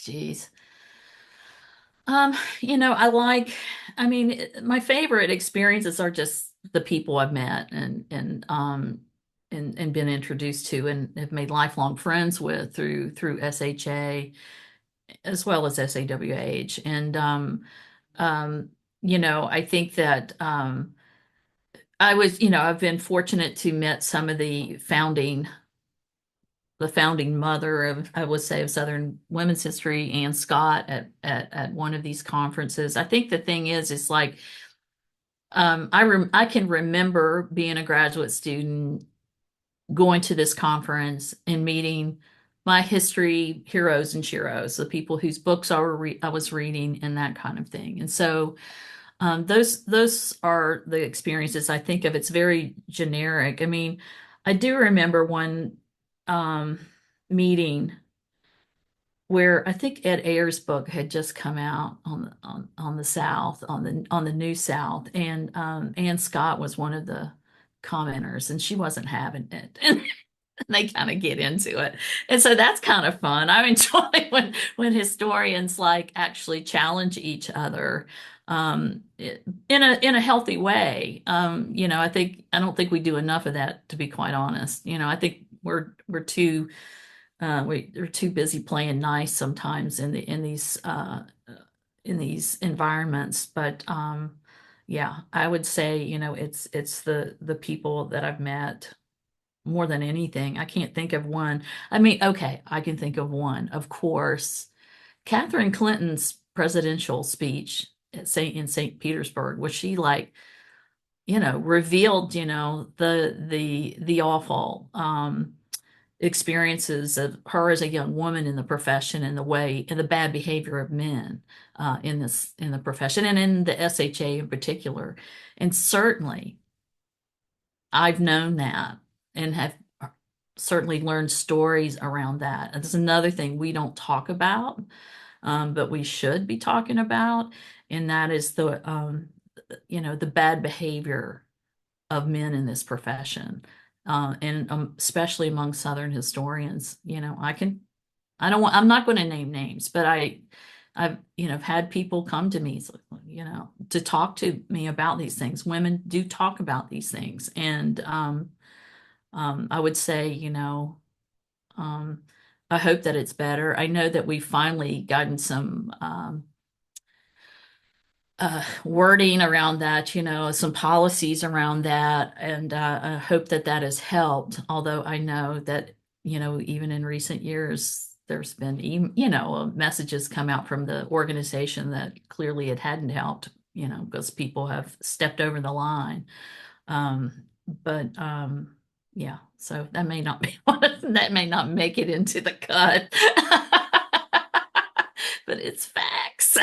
geez. I mean, my favorite experiences are just the people I've met and been introduced to and have made lifelong friends with through SHA as well as SAWH. Um, I think that I've been fortunate to met some of the founding mother of, I would say, of Southern women's history, Ann Scott, at one of these conferences. I think the thing is like I can remember being a graduate student, going to this conference and meeting my history heroes and sheroes, the people whose books I was reading and that kind of thing. And so those are the experiences I think of. It's very generic. I mean, I do remember one um, meeting where I think Ed Ayer's book had just come out on the South, on the New South, and Ann Scott was one of the commenters, and she wasn't having it. And they kind of get into it. And so that's kind of fun. I enjoy when historians like actually challenge each other in a healthy way. I don't think we do enough of that, to be quite honest. I think we're too busy playing nice sometimes in these environments. But yeah, I would say, it's the people that I've met more than anything. I can't think of one. I mean, okay, I can think of one. Of course, Catherine Clinton's presidential speech in St. Petersburg, was she like, revealed, the awful experiences of her as a young woman in the profession and the bad behavior of men in the profession and in the SHA in particular. And certainly I've known that and have certainly learned stories around that. And that's another thing we don't talk about, but we should be talking about, and that is the bad behavior of men in this profession, and especially among Southern historians. I'm not going to name names, but I've had people come to me, to talk to me about these things. Women do talk about these things, and I would say, I hope that it's better. I know that we've finally gotten some wording around that, some policies around that, and I hope that that has helped. Although I know that, even in recent years, there's been, messages come out from the organization that clearly it hadn't helped, because people have stepped over the line. But yeah, so that may not be that may not make it into the cut, but it's facts.